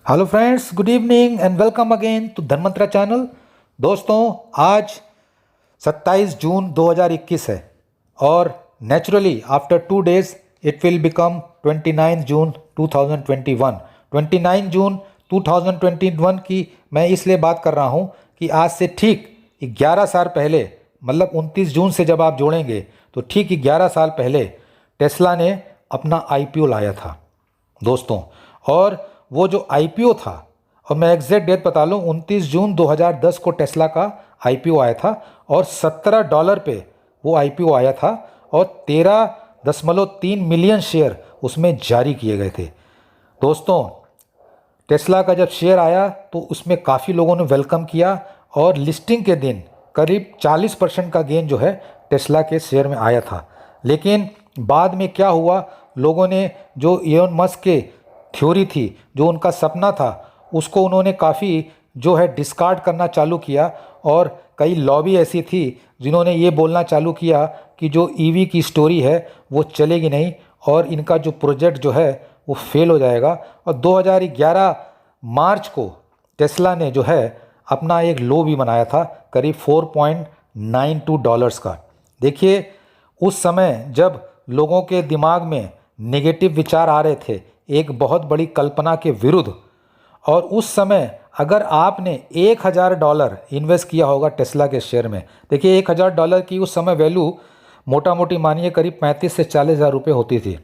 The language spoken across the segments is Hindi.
Hello friends, good evening and welcome again to Dhanmantra channel. दोस्तों, आज 27 जून 2021 है और naturally after 2 days it will become 29 जून 2021। 29 जून 2021 की मैं इसलिए बात कर रहा हूँ कि आज से ठीक 11 साल पहले, मतलब 29 जून से जब आप जोड़ेंगे तो ठीक 11 साल पहले टेस्ला ने अपना आईपीओ लाया था दोस्तों। और वो जो आईपीओ था, और मैं एग्जैक्ट डेट बता लूँ, 29 जून 2010 को टेस्ला का आईपीओ आया था और $17 पे वो आईपीओ आया था और 13.3 मिलियन शेयर उसमें जारी किए गए थे दोस्तों। टेस्ला का जब शेयर आया तो उसमें काफ़ी लोगों ने वेलकम किया और लिस्टिंग के दिन करीब 40% का गेन जो है टेस्ला के शेयर में आया था। लेकिन बाद में क्या हुआ, लोगों ने जो इलोन मस्क के थ्योरी थी, जो उनका सपना था, उसको उन्होंने काफ़ी जो है डिस्कार्ड करना चालू किया और कई लॉबी ऐसी थी जिन्होंने ये बोलना चालू किया कि जो ईवी की स्टोरी है वो चलेगी नहीं और इनका जो प्रोजेक्ट जो है वो फेल हो जाएगा। और 2011 मार्च को टेस्ला ने जो है अपना एक लो भी बनाया था करीब $4.92 का। देखिए, उस समय जब लोगों के दिमाग में नेगेटिव विचार आ रहे थे एक बहुत बड़ी कल्पना के विरुद्ध, और उस समय अगर आपने $1000 इन्वेस्ट किया होगा टेस्ला के शेयर में, देखिए $1000 की उस समय वैल्यू मोटा मोटी मानिए करीब 35 से 40 हज़ार रुपये होती थी।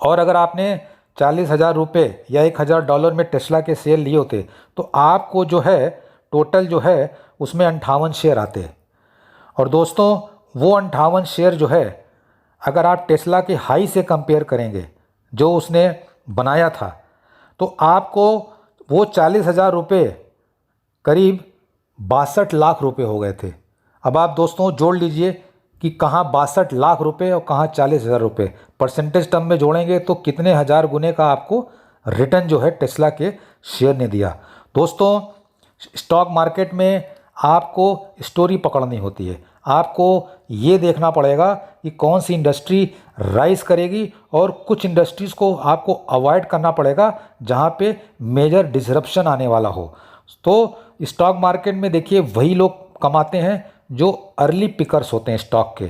और अगर आपने 40,000 रुपये या $1000 में टेस्ला के शेयर लिए होते तो आपको जो है टोटल जो है उसमें 58 शेयर आते। और दोस्तों, वो 58 शेयर जो है अगर आप टेस्ला के हाई से कंपेयर करेंगे जो उसने बनाया था, तो आपको वो 40,000 रुपये करीब 62 लाख रुपए हो गए थे। अब आप दोस्तों जोड़ लीजिए कि कहाँ 62 लाख रुपए और कहाँ 40,000 रुपये, परसेंटेज टर्म में जोड़ेंगे तो कितने हज़ार गुने का आपको रिटर्न जो है टेस्ला के शेयर ने दिया। दोस्तों, स्टॉक मार्केट में आपको स्टोरी पकड़नी होती है, आपको ये देखना पड़ेगा कि कौन सी इंडस्ट्री राइज करेगी और कुछ इंडस्ट्रीज़ को आपको अवॉइड करना पड़ेगा जहाँ पे मेजर डिसरप्शन आने वाला हो। तो स्टॉक मार्केट में देखिए वही लोग कमाते हैं जो अर्ली पिकर्स होते हैं स्टॉक के।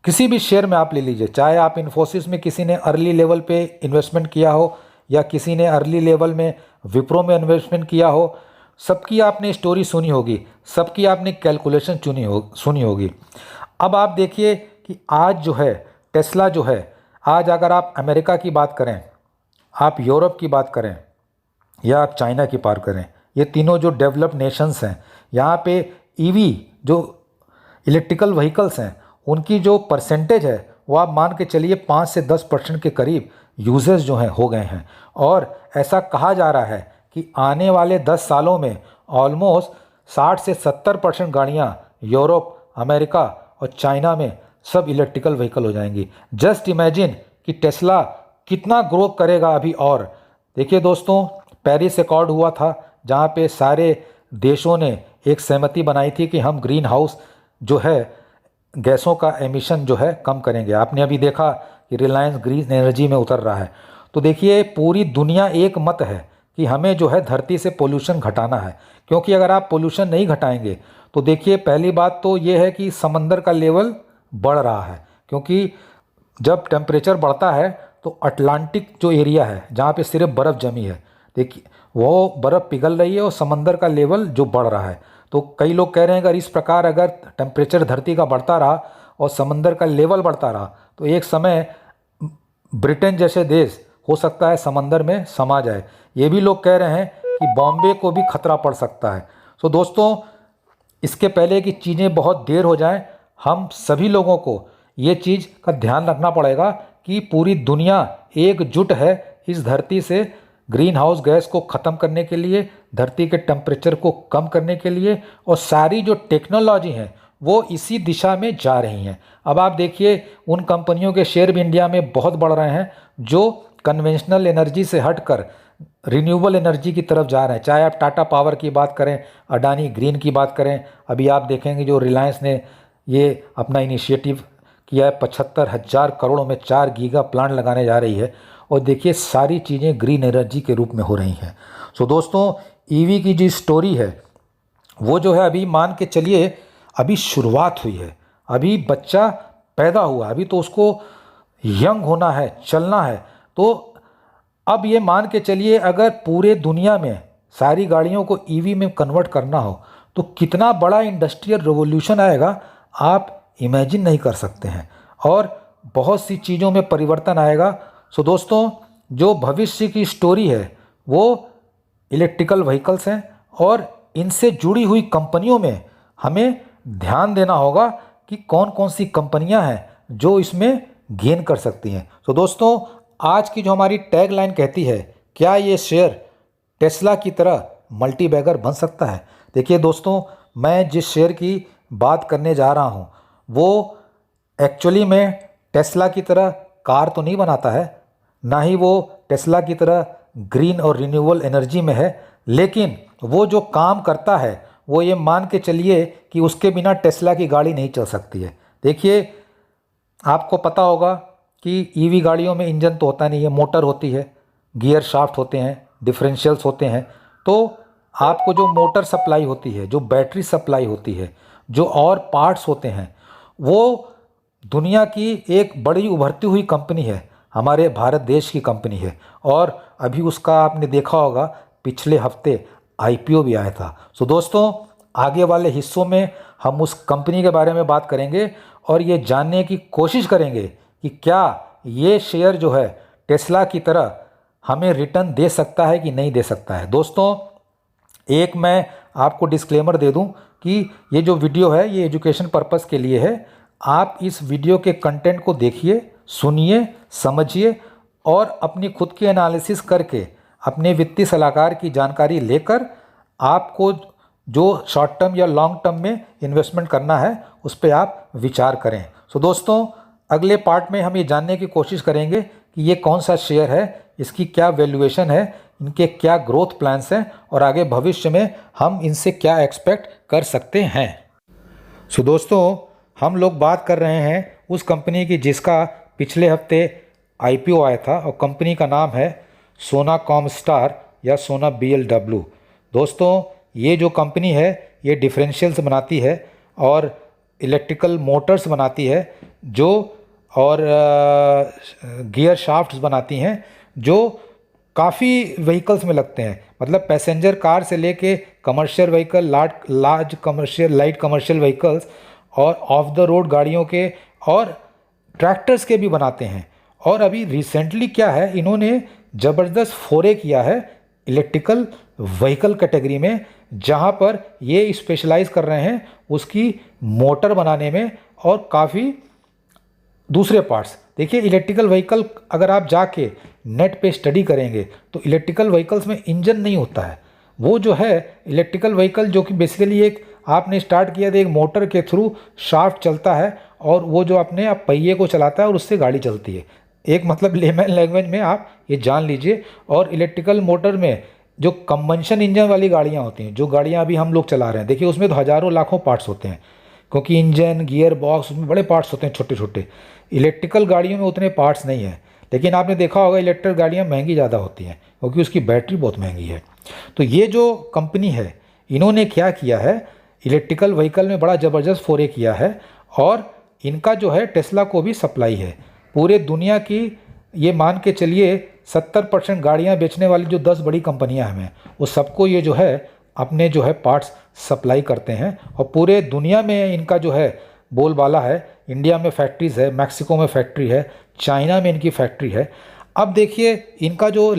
किसी भी शेयर में आप ले लीजिए, चाहे आप इन्फोसिस में किसी ने अर्ली लेवल पे इन्वेस्टमेंट किया हो या किसी ने अर्ली लेवल में विप्रो में इन्वेस्टमेंट किया हो, सबकी आपने स्टोरी सुनी होगी, सबकी आपने कैलकुलेशन सुनी होगी। अब आप देखिए कि आज जो है टेस्ला जो है, आज अगर आप अमेरिका की बात करें, आप यूरोप की बात करें या आप चाइना की बात करें, ये तीनों जो डेवलप्ड नेशंस हैं, यहाँ पे ईवी जो इलेक्ट्रिकल व्हीकल्स हैं उनकी जो परसेंटेज है वो आप मान के चलिए 5 से 10% के करीब यूजेस जो हैं हो गए हैं। और ऐसा कहा जा रहा है कि आने वाले 10 सालों में ऑलमोस्ट 60 से 70% गाड़ियाँ यूरोप, अमेरिका और चाइना में सब इलेक्ट्रिकल व्हीकल हो जाएंगी। जस्ट इमेजिन कि टेस्ला कितना ग्रो करेगा अभी। और देखिए दोस्तों, पेरिस अकॉर्ड हुआ था जहाँ पे सारे देशों ने एक सहमति बनाई थी कि हम ग्रीन हाउस जो है गैसों का एमिशन जो है कम करेंगे। आपने अभी देखा कि रिलायंस ग्रीन एनर्जी में उतर रहा है। तो देखिए, पूरी दुनिया एक मत है कि हमें जो है धरती से पोल्यूशन घटाना है, क्योंकि अगर आप पोल्यूशन नहीं घटाएंगे तो देखिए पहली बात तो ये है कि समंदर का लेवल बढ़ रहा है, क्योंकि जब टेम्परेचर बढ़ता है तो अटलांटिक जो एरिया है जहाँ पे सिर्फ बर्फ़ जमी है, देखिए वो बर्फ़ पिघल रही है और समंदर का लेवल जो बढ़ रहा है। तो कई लोग कह रहे हैं अगर इस प्रकार अगर टेम्परेचर धरती का बढ़ता रहा और समंदर का लेवल बढ़ता रहा तो एक समय ब्रिटेन जैसे देश हो सकता है समंदर में समा जाए। ये भी लोग कह रहे हैं कि बॉम्बे को भी खतरा पड़ सकता है। तो दोस्तों, इसके पहले कि चीज़ें बहुत देर हो जाएं, हम सभी लोगों को ये चीज़ का ध्यान रखना पड़ेगा कि पूरी दुनिया एकजुट है इस धरती से ग्रीन हाउस गैस को ख़त्म करने के लिए, धरती के टेम्परेचर को कम करने के लिए, और सारी जो टेक्नोलॉजी हैं वो इसी दिशा में जा रही हैं। अब आप देखिए उन कंपनियों के शेयर भी इंडिया में बहुत बढ़ रहे हैं जो कन्वेंशनल एनर्जी से हटकर रिन्यूएबल एनर्जी की तरफ जा रहे हैं। चाहे आप टाटा पावर की बात करें, अडानी ग्रीन की बात करें, अभी आप देखेंगे जो रिलायंस ने ये अपना इनिशिएटिव किया है 75,000 करोड़ में 4 गीगा प्लांट लगाने जा रही है। और देखिए सारी चीज़ें ग्रीन एनर्जी के रूप में हो रही हैं। सो दोस्तों, ईवी की जो स्टोरी है वो जो है अभी मान के चलिए अभी शुरुआत हुई है, अभी बच्चा पैदा हुआ, अभी तो उसको यंग होना है, चलना है। तो अब ये मान के चलिए अगर पूरे दुनिया में सारी गाड़ियों को ईवी में कन्वर्ट करना हो तो कितना बड़ा इंडस्ट्रियल रिवॉल्यूशन आएगा, आप इमेजिन नहीं कर सकते हैं, और बहुत सी चीज़ों में परिवर्तन आएगा। सो दोस्तों, जो भविष्य की स्टोरी है वो इलेक्ट्रिकल व्हीकल्स हैं, और इनसे जुड़ी हुई कंपनियों में हमें ध्यान देना होगा कि कौन कौन सी कंपनियां हैं जो इसमें गेन कर सकती हैं। सो दोस्तों, आज की जो हमारी टैग लाइन कहती है, क्या ये शेयर टेस्ला की तरह मल्टी बैगर बन सकता है? देखिए दोस्तों, मैं जिस शेयर की बात करने जा रहा हूँ वो एक्चुअली में टेस्ला की तरह कार तो नहीं बनाता है, ना ही वो टेस्ला की तरह ग्रीन और रिन्यूएबल एनर्जी में है, लेकिन वो जो काम करता है वो ये मान के चलिए कि उसके बिना टेस्ला की गाड़ी नहीं चल सकती है। देखिए, आपको पता होगा कि ईवी गाड़ियों में इंजन तो होता नहीं है, मोटर होती है, गियर शाफ्ट होते हैं, डिफरेंशियल्स होते हैं। तो आपको जो मोटर सप्लाई होती है, जो बैटरी सप्लाई होती है, जो और पार्ट्स होते हैं, वो दुनिया की एक बड़ी उभरती हुई कंपनी है, हमारे भारत देश की कंपनी है, और अभी उसका आपने देखा होगा पिछले हफ्ते आईपीओ भी आया था। सो दोस्तों, आगे वाले हिस्सों में हम उस कंपनी के बारे में बात करेंगे और ये जानने की कोशिश करेंगे कि क्या ये शेयर जो है टेस्ला की तरह हमें रिटर्न दे सकता है कि नहीं दे सकता है। दोस्तों, एक मैं आपको डिस्क्लेमर दे दूं कि ये जो वीडियो है ये एजुकेशन पर्पस के लिए है। आप इस वीडियो के कंटेंट को देखिए, सुनिए, समझिए और अपनी खुद की एनालिसिस करके अपने वित्तीय सलाहकार की जानकारी लेकर आपको जो शॉर्ट टर्म या लॉन्ग टर्म में इन्वेस्टमेंट करना है उस पर आप विचार करें। सो दोस्तों, अगले पार्ट में हम ये जानने की कोशिश करेंगे कि ये कौन सा शेयर है, इसकी क्या वैल्यूएशन है, इनके क्या ग्रोथ प्लान्स हैं और आगे भविष्य में हम इनसे क्या एक्सपेक्ट कर सकते हैं। सो दोस्तों, हम लोग बात कर रहे हैं उस कंपनी की जिसका पिछले हफ्ते आईपीओ आया था, और कंपनी का नाम है सोना कॉमस्टार या सोना BLW। दोस्तों, ये जो कंपनी है ये डिफरेंशियल्स बनाती है और इलेक्ट्रिकल मोटर्स बनाती है, जो और गियर शाफ्ट्स बनाती हैं, जो काफ़ी व्हीकल्स में लगते हैं। मतलब पैसेंजर कार से लेके commercial vehicle, large commercial, light commercial vehicles और ऑफ द रोड गाड़ियों के और ट्रैक्टर्स के भी बनाते हैं। और अभी रिसेंटली क्या है, इन्होंने ज़बरदस्त फोरे किया है इलेक्ट्रिकल व्हीकल कैटेगरी में, जहां पर ये स्पेशलाइज कर रहे हैं उसकी मोटर बनाने में और काफ़ी दूसरे पार्ट्स। देखिए, इलेक्ट्रिकल व्हीकल अगर आप जाके नेट पे स्टडी करेंगे तो इलेक्ट्रिकल व्हीकल्स में इंजन नहीं होता है। वो जो है इलेक्ट्रिकल व्हीकल जो कि बेसिकली एक आपने स्टार्ट किया था एक मोटर के थ्रू शाफ्ट चलता है और वो जो अपने आप पहिए को चलाता है और उससे गाड़ी चलती है। एक मतलब लेमन लैंग्वेज में आप ये जान लीजिए। और इलेक्ट्रिकल मोटर में जो कंबंशन इंजन वाली गाड़ियाँ होती हैं, जो गाड़ियाँ अभी हम लोग चला रहे हैं, देखिए उसमें तो हज़ारों लाखों पार्ट्स होते हैं, क्योंकि इंजन, गियर बॉक्स, उसमें बड़े पार्ट्स होते हैं छोटे छोटे। इलेक्ट्रिकल गाड़ियों में उतने पार्ट्स नहीं हैं, लेकिन आपने देखा होगा इलेक्ट्रिक गाड़ियाँ महंगी ज़्यादा होती हैं क्योंकि उसकी बैटरी बहुत महंगी है। तो ये जो कंपनी है, इन्होंने क्या किया है, इलेक्ट्रिकल व्हीकल में बड़ा ज़बरदस्त फोरे किया है और इनका जो है टेस्ला को भी सप्लाई है। पूरे दुनिया की ये मान के चलिए 70% गाड़ियाँ बेचने वाली जो 10 बड़ी कंपनियाँ हैं, वो सबको ये जो है अपने जो है पार्ट्स सप्लाई करते हैं और पूरे दुनिया में इनका जो है बोलबाला है। इंडिया में फैक्ट्रीज़ है, मैक्सिको में फैक्ट्री है, चाइना में इनकी फैक्ट्री है। अब देखिए, इनका जो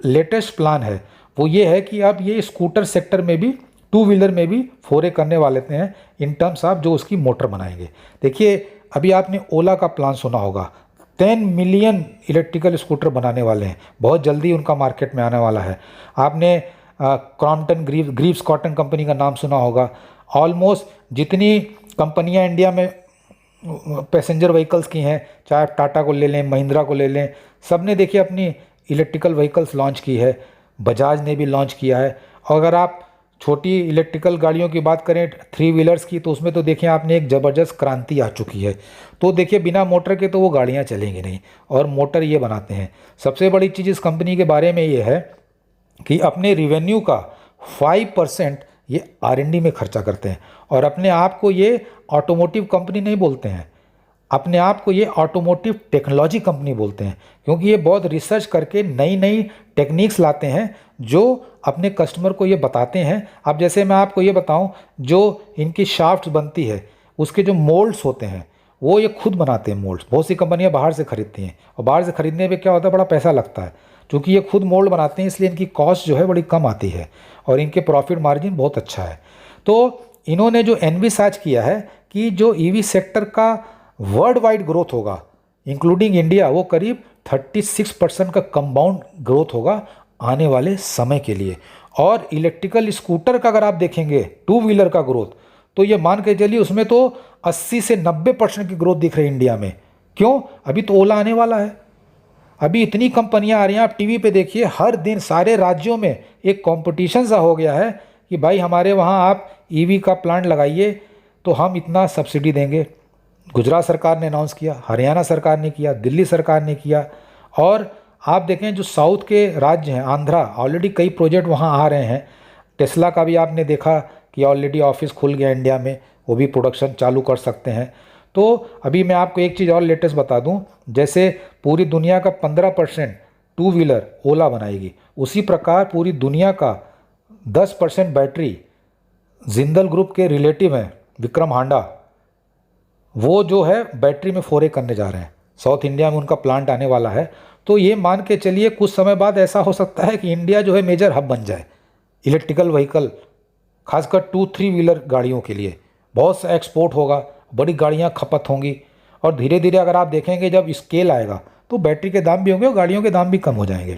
लेटेस्ट प्लान है वो ये है कि अब ये स्कूटर सेक्टर में भी, टू व्हीलर में भी फोरे करने वाले हैं इन टर्म्स ऑफ जो उसकी मोटर बनाएंगे। देखिए, अभी आपने ओला का प्लान सुना होगा, 10 मिलियन इलेक्ट्रिकल स्कूटर बनाने वाले हैं, बहुत जल्दी उनका मार्केट में आने वाला है। आपने क्रॉम्पटन ग्रीव्स कॉटन कंपनी का नाम सुना होगा। ऑलमोस्ट जितनी कंपनियां इंडिया में पैसेंजर व्हीकल्स की हैं, चाहे आप टाटा को ले लें, महिंद्रा को ले लें, सब ने देखिए अपनी इलेक्ट्रिकल व्हीकल्स लॉन्च की है। बजाज ने भी लॉन्च किया है। और अगर आप छोटी इलेक्ट्रिकल गाड़ियों की बात करें, थ्री व्हीलर्स की, तो उसमें तो देखिए आपने एक ज़बरदस्त क्रांति आ चुकी है। तो देखिए बिना मोटर के तो वो गाड़ियाँ चलेंगी नहीं, और मोटर ये बनाते हैं। सबसे बड़ी चीज़ इस कंपनी के बारे में ये है कि अपने रिवेन्यू का 5% ये R&D में खर्चा करते हैं, और अपने आप को ये ऑटोमोटिव कंपनी नहीं बोलते हैं, अपने आप को ये ऑटोमोटिव टेक्नोलॉजी कंपनी बोलते हैं, क्योंकि ये बहुत रिसर्च करके नई नई टेक्निक्स लाते हैं जो अपने कस्टमर को ये बताते हैं। अब जैसे मैं आपको ये बताऊं, जो इनकी शाफ्ट बनती है उसके जो मोल्ड्स होते हैं वो ये खुद बनाते हैं मोल्ड्स। बहुत सी कंपनियां बाहर से खरीदती हैं, और बाहर से खरीदने में क्या होता है, बड़ा पैसा लगता है। क्योंकि ये खुद मोल्ड बनाते हैं इसलिए इनकी कॉस्ट जो है बड़ी कम आती है, और इनके प्रॉफिट मार्जिन बहुत अच्छा है। तो इन्होंने जो एनविसाज किया है कि जो ईवी सेक्टर का वर्ल्ड वाइड ग्रोथ होगा इंक्लूडिंग इंडिया, वो करीब 36% का कंपाउंड ग्रोथ होगा आने वाले समय के लिए। और इलेक्ट्रिकल स्कूटर का अगर आप देखेंगे, टू व्हीलर का ग्रोथ, तो ये मान के चलिए उसमें तो 80 से 90% की ग्रोथ दिख रही है इंडिया में। क्यों? अभी तो ओला आने वाला है, अभी इतनी कंपनियां आ रही हैं। आप टीवी पे देखिए, हर दिन सारे राज्यों में एक कंपटीशन सा हो गया है कि भाई हमारे वहाँ आप ईवी का प्लांट लगाइए तो हम इतना सब्सिडी देंगे। गुजरात सरकार ने अनाउंस किया, हरियाणा सरकार ने किया, दिल्ली सरकार ने किया, और आप देखें जो साउथ के राज्य हैं, आंध्रा, ऑलरेडी कई प्रोजेक्ट वहाँ आ रहे हैं। टेस्ला का भी आपने देखा कि ऑलरेडी ऑफिस खुल गया इंडिया में, वो भी प्रोडक्शन चालू कर सकते हैं। तो अभी मैं आपको एक चीज़ और लेटेस्ट बता दूं, जैसे पूरी दुनिया का 15% टू व्हीलर ओला बनाएगी, उसी प्रकार पूरी दुनिया का 10% बैटरी जिंदल ग्रुप के रिलेटिव हैं विक्रम हांडा, वो जो है बैटरी में फोरे करने जा रहे हैं। साउथ इंडिया में उनका प्लांट आने वाला है। तो ये मान के चलिए कुछ समय बाद ऐसा हो सकता है कि इंडिया जो है मेजर हब बन जाए इलेक्ट्रिकल व्हीकल, खासकर 2-3 व्हीलर गाड़ियों के लिए। बहुत सा एक्सपोर्ट होगा, बड़ी गाड़ियाँ खपत होंगी, और धीरे धीरे अगर आप देखेंगे जब स्केल आएगा तो बैटरी के दाम भी होंगे और गाड़ियों के दाम भी कम हो जाएंगे।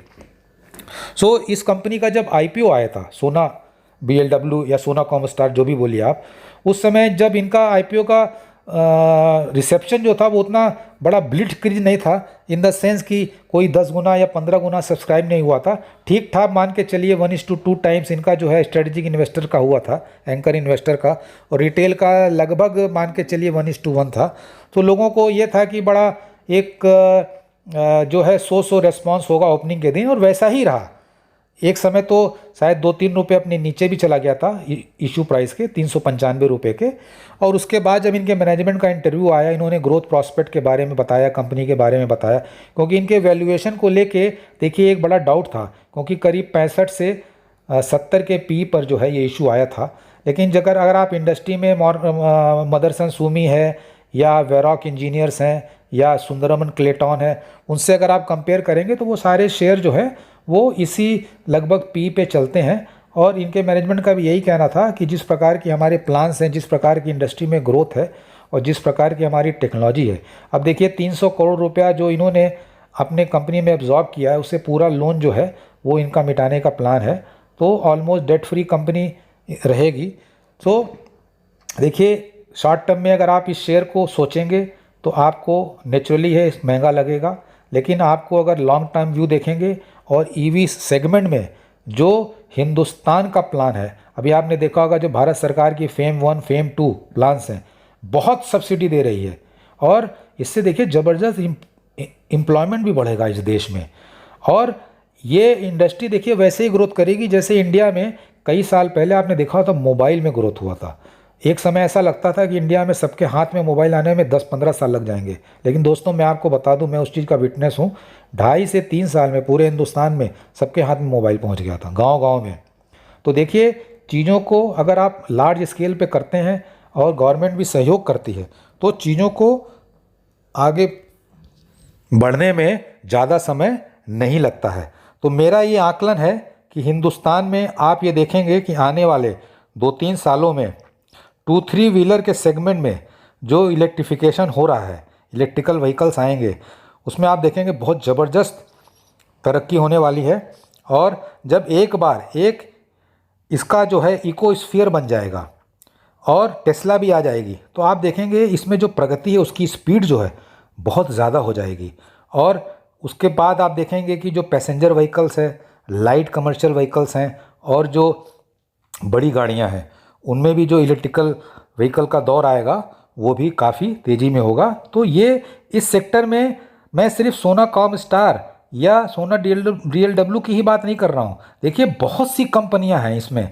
सो इस कंपनी का जब IPO आया था, सोना BLW या सोना कॉमस्टार जो भी बोलिए आप, उस समय जब इनका IPO का रिसेप्शन जो था वो उतना बड़ा ब्लिट्जक्रीज नहीं था, इन द सेंस कि कोई 10 गुना या 15 गुना सब्सक्राइब नहीं हुआ था। ठीक ठाक मान के चलिए 1:2 टाइम्स इनका जो है स्ट्रेटेजिक इन्वेस्टर का हुआ था, एंकर इन्वेस्टर का, और रिटेल का लगभग मान के चलिए 1:1 था। तो लोगों को ये था कि बड़ा एक जो है सो रेस्पॉन्स होगा ओपनिंग के दिन, और वैसा ही रहा। एक समय तो शायद 2-3 रुपये अपने नीचे भी चला गया था इशू प्राइस के, 395 रुपये के। और उसके बाद जब इनके मैनेजमेंट का इंटरव्यू आया, इन्होंने ग्रोथ प्रॉस्पेक्ट के बारे में बताया, कंपनी के बारे में बताया, क्योंकि इनके वैल्यूएशन को लेके देखिए एक बड़ा डाउट था, क्योंकि करीब 65 से 70 के पी पर जो है ये इशू आया था। लेकिन अगर आप इंडस्ट्री में मदरसन सूमी है या वेरॉक इंजीनियर्स हैं या सुंदरमन क्लेटॉन है, उनसे अगर आप कंपेयर करेंगे तो वो सारे शेयर जो है वो इसी लगभग पी पे चलते हैं। और इनके मैनेजमेंट का भी यही कहना था कि जिस प्रकार की हमारे प्लान्स हैं, जिस प्रकार की इंडस्ट्री में ग्रोथ है और जिस प्रकार की हमारी टेक्नोलॉजी है, अब देखिए 300 करोड़ रुपया जो इन्होंने अपने कंपनी में एब्जॉर्ब किया है, उससे पूरा लोन जो है वो इनका मिटाने का प्लान है। तो ऑलमोस्ट डेट फ्री कंपनी रहेगी। तो देखिए शॉर्ट टर्म में अगर आप इस शेयर को सोचेंगे तो आपको नेचुरली है महंगा लगेगा, लेकिन आपको अगर लॉन्ग टर्म व्यू देखेंगे और ईवी सेगमेंट में जो हिंदुस्तान का प्लान है, अभी आपने देखा होगा जो भारत सरकार की फेम 1 फेम 2 प्लान्स हैं, बहुत सब्सिडी दे रही है, और इससे देखिए ज़बरदस्त एम्प्लॉयमेंट भी बढ़ेगा इस देश में। और ये इंडस्ट्री देखिए वैसे ही ग्रोथ करेगी जैसे इंडिया में कई साल पहले आपने देखा होता मोबाइल में ग्रोथ हुआ था। एक समय ऐसा लगता था कि इंडिया में सबके हाथ में मोबाइल आने में 10-15 साल लग जाएंगे, लेकिन दोस्तों मैं आपको बता दूं, मैं उस चीज़ का विटनेस हूं, 2.5 से 3 साल में पूरे हिंदुस्तान में सबके हाथ में मोबाइल पहुंच गया था, गांव-गांव में। तो देखिए चीज़ों को अगर आप लार्ज स्केल पे करते हैं और गवर्नमेंट भी सहयोग करती है तो चीज़ों को आगे बढ़ने में ज़्यादा समय नहीं लगता है। तो मेरा ये आकलन है कि हिंदुस्तान में आप ये देखेंगे कि आने वाले 2-3 सालों में 2-3 व्हीलर के सेगमेंट में जो इलेक्ट्रिफिकेशन हो रहा है, इलेक्ट्रिकल व्हीकल्स आएंगे, उसमें आप देखेंगे बहुत ज़बरदस्त तरक्की होने वाली है। और जब एक बार एक इसका जो है इकोस्फीयर बन जाएगा और टेस्ला भी आ जाएगी, तो आप देखेंगे इसमें जो प्रगति है उसकी स्पीड जो है बहुत ज़्यादा हो जाएगी। और उसके बाद आप देखेंगे कि जो पैसेंजर व्हीकल्स है, लाइट कमर्शियल व्हीकल्स हैं, और जो बड़ी गाड़ियां हैं उनमें भी जो इलेक्ट्रिकल व्हीकल का दौर आएगा वो भी काफ़ी तेज़ी में होगा। तो ये इस सेक्टर में मैं सिर्फ सोना कॉम स्टार या सोना डीएलडब्ल्यू की ही बात नहीं कर रहा हूँ। देखिए बहुत सी कंपनियां हैं इसमें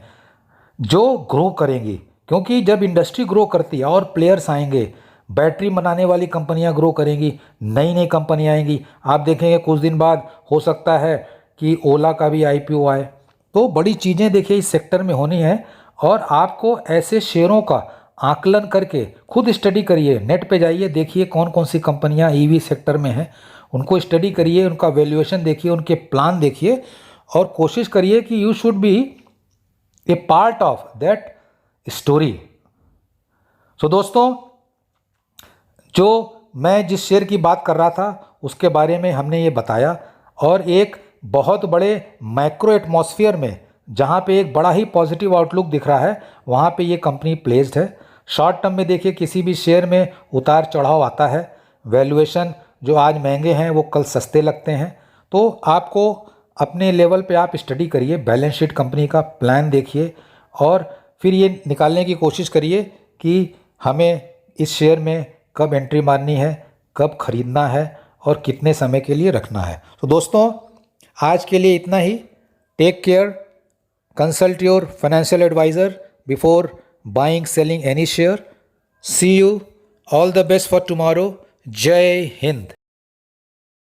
जो ग्रो करेंगी, क्योंकि जब इंडस्ट्री ग्रो करती है और प्लेयर्स आएंगे, बैटरी बनाने वाली कंपनियां ग्रो करेंगी, नई नई कंपनियां आएंगी। आप देखेंगे कुछ दिन बाद हो सकता है कि ओला का भी आईपीओ आए। तो बड़ी चीज़ें देखिए इस सेक्टर में होनी है और आपको ऐसे शेयरों का आकलन करके खुद स्टडी करिए। नेट पे जाइए, देखिए कौन कौन सी कंपनियां ईवी सेक्टर में हैं, उनको स्टडी करिए, उनका वैल्यूएशन देखिए, उनके प्लान देखिए और कोशिश करिए कि you should be a part of that story. So दोस्तों, जो मैं जिस शेयर की बात कर रहा था उसके बारे में हमने ये बताया और एक बहुत बड़े मैक्रो एटमॉस्फेयर में जहाँ पे एक बड़ा ही पॉजिटिव आउटलुक दिख रहा है वहाँ पे ये कंपनी प्लेस्ड है। शॉर्ट टर्म में देखिए किसी भी शेयर में उतार चढ़ाव आता है, वैल्यूएशन जो आज महंगे हैं वो कल सस्ते लगते हैं। तो आपको अपने लेवल पे आप स्टडी करिए, बैलेंस शीट कंपनी का प्लान देखिए और फिर ये निकालने की कोशिश करिए कि हमें इस शेयर में कब एंट्री मारनी है, कब खरीदना है और कितने समय के लिए रखना है। तो दोस्तों, आज के लिए इतना ही। Take care, consult your financial adviser before buying selling any share. See you, all the best for tomorrow. जय हिंद।